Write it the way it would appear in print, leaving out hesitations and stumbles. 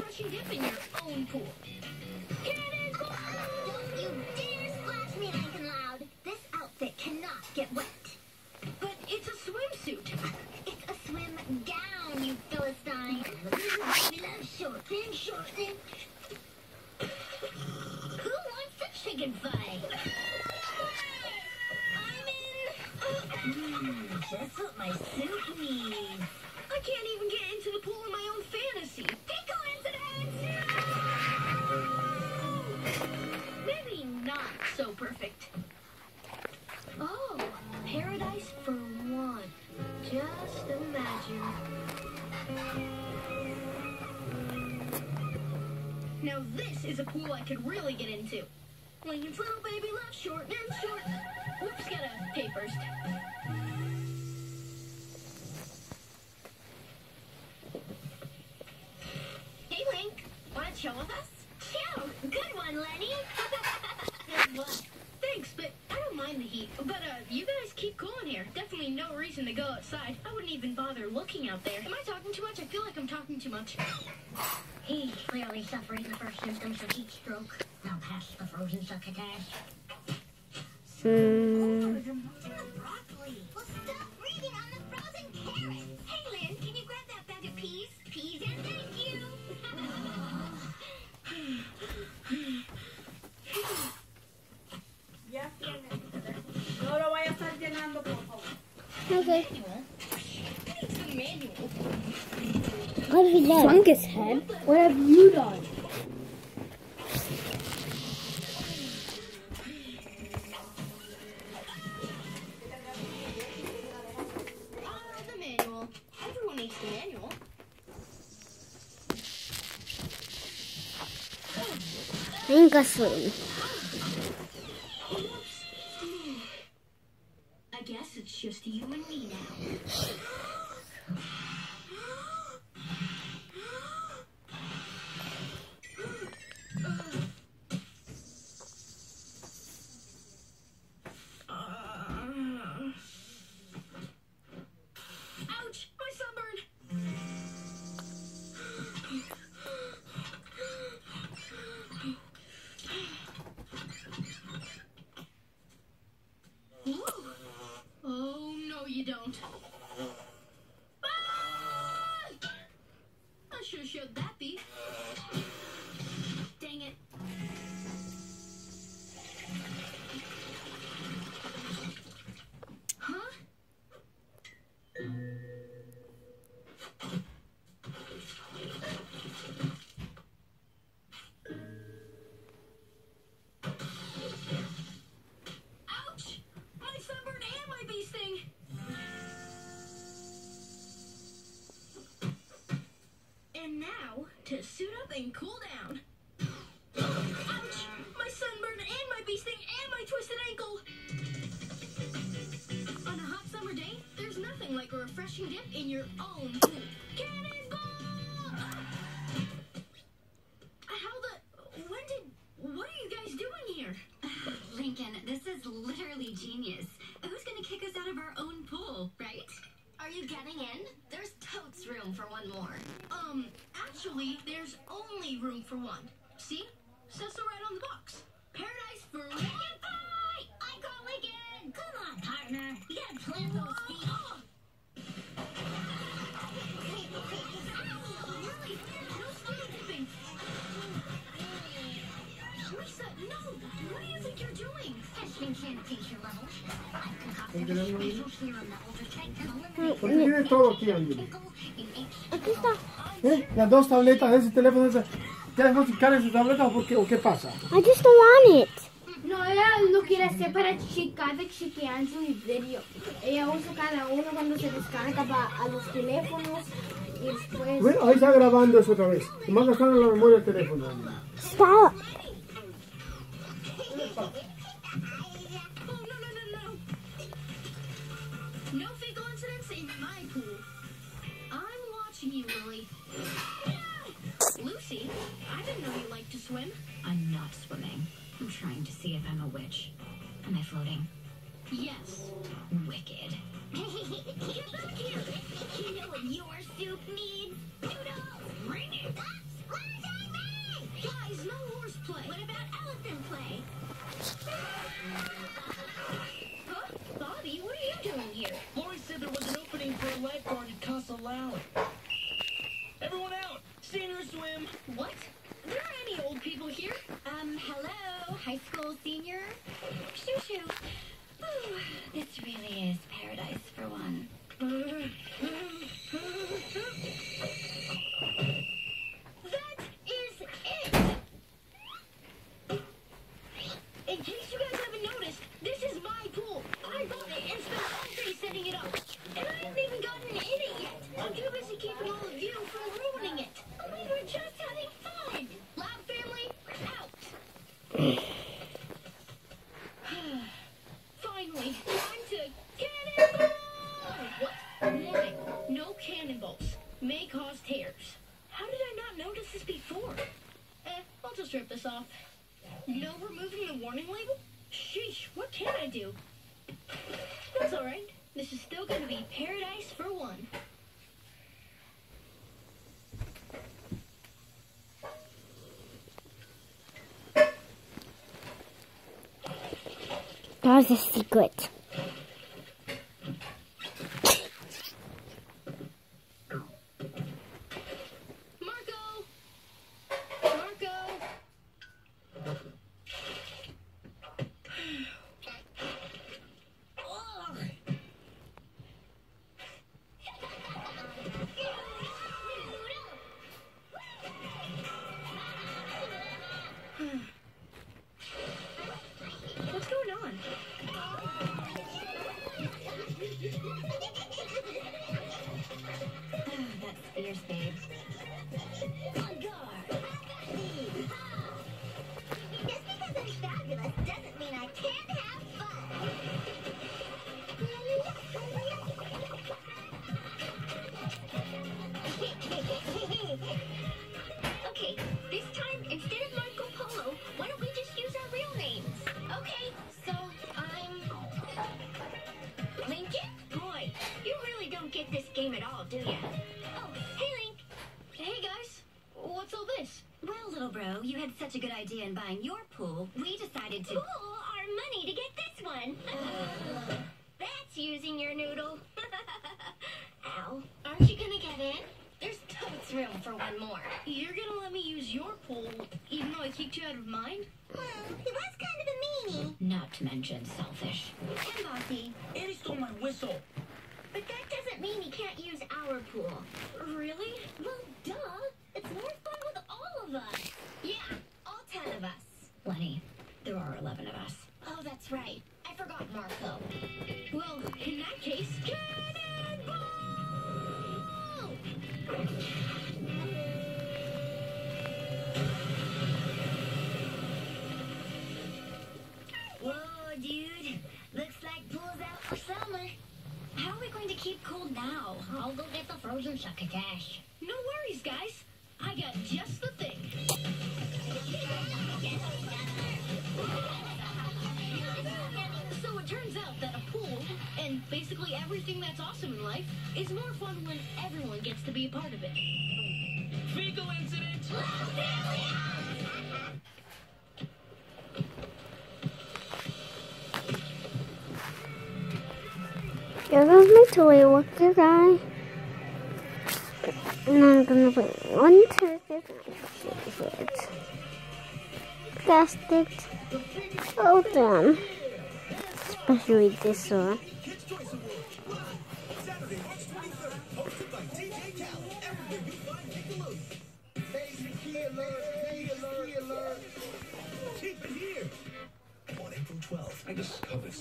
refreshing dip in your own pool. Cannonball! Don't you dare splash me, Linc and Loud. This outfit cannot get wet. But it's a swimsuit. It's a swim gown, you Philistine. We love shortening. Who wants the chicken fight? I'm in. Just what my suit needs. I can't even get into the pool in my own fantasy. Big coincidence! Maybe not so perfect. Oh, paradise for one. Just imagine. Now this is a pool I could really get into. Lincoln's little baby loves short and short. Whoops, gotta pay first. Hey, Linc. Want to chill with us? Chill. Good one, Lenny. Good luck. Thanks, but I don't mind the heat. But you guys keep cool in here. Definitely no reason to go outside. I wouldn't even bother looking out there. Am I talking too much? I feel like I'm talking too much. He's clearly suffering the first symptoms of heat stroke. Now pass the frozen succotash. Broccoli. Well, stop reading on the frozen carrots. Hey, Lynn, can you grab that bag of peas? Peas and thank you. Ya tiene. No lo vaya a estar llenando, por favor. Okay. It's the manual. What have you done? Shrunk his head? What have you done? The manual. Everyone needs the manual. Linc asleep. I guess it's just you and me now. Ouch! My sunburn! Oh, no you don't. Ah! I sure showed that beat. Dang it. Huh? Ouch! My sunburn and my bee sting! And now, to suit up and cool down. Ouch! My sunburn and my bee sting and my twisted ankle! On a hot summer day, there's nothing like a refreshing dip in your own pool. Cannonball! What are you guys doing here? Lincoln, this is literally genius. Who's gonna kick us out of our own pool, right? Are you getting in? There's totes room for one more. Actually, there's only room for one. See? Says so right on the box. Paradise for one. Bye! I call Lincoln! Come on, partner. You gotta plant those feet. No stomach dipping. Lisa, no! What do you think you're doing? Testing sanitation levels. I've concocted a special serum that will detect and eliminate ¿Por qué tienes todo aquí, Ángel? Aquí está. Las dos tabletas, ese teléfono, ese. ¿Quieres modificar esa tableta o qué pasa? I just don't want it. No, ella lo quiere hacer para chequeando el video. Ella usa cada uno cuando se descarga a los teléfonos y después... Bueno, ahí está grabando eso otra vez. Nomás gastando en la memoria del teléfono. Stop. Oh, no. No fecal incidents in my pool. I'm watching you, Lily. Lucy, I didn't know you liked to swim. I'm not swimming. I'm trying to see if I'm a witch. Am I floating? Yes. Wicked. Get back here. You know what your soup needs? Noodles! Bring it! Splash and play. Huh? Bobby, what are you doing here? Lori said there was an opening for a lifeguard at Casa Lally. Everyone out! Senior swim! What? There aren't any old people here. Hello, high school senior. Shoo shoo. Ooh, this really is paradise for one. That is it! In case you guys haven't noticed, this is my pool. I bought it and spent all day setting it up. And I haven't even gotten in it yet. I'm too busy keeping all of you from ruining it. We were just having fun. Lab family, out. Finally, time to cannonball! What? Warning, no cannonballs. May cause tears. How did I not notice this before? I'll just rip this off. No removing the warning label? Sheesh, what can I do? That's alright. This is still going to be paradise for one. That was a secret. Marco! Marco! What's going on? That's fierce, babe. On guard. Just because I'm fabulous doesn't mean I can't have fun. Okay, this time, instead of Marco Polo, why don't we just use our real names? Okay, so I'm Lincoln? Boy, you really don't get this game at all, do ya? Oh, hey, Link. Hey, guys. What's all this? Well, little bro, you had such a good idea in buying your pool, we decided to pool our money to get this one. That's using your noodle. Ow. Aren't you gonna get in? There's totes room for one more. You're gonna let me use your pool, even though I kicked you out of mine? Well, he was kind of a meanie. Not to mention selfish. And bossy. And he stole my whistle. But that doesn't mean he can't use our pool. Really? Well, duh. It's more fun with all of us. Yeah, all 10 of us. Lenny, there are 11 of us. Oh, that's right. I forgot Marco. Well, in that case, cannonball! Whoa, dude. Looks like pool's out for summer. How are we going to keep cool now? I'll go get the frozen succotash. No worries, guys. I got just the thing. So it turns out that a pool, and basically everything that's awesome in life, is more fun when everyone gets to be a part of it. Fecal incident! There goes my toy. Look, the guy. And I'm gonna put one turkey. Cast it. Oh, damn. Especially this one. Kids' Choice Awards live Saturday, March 23rd, hosted by DJ Khaled. Everywhere you find Nickelodeon. Keep it here on April 12th. I discovered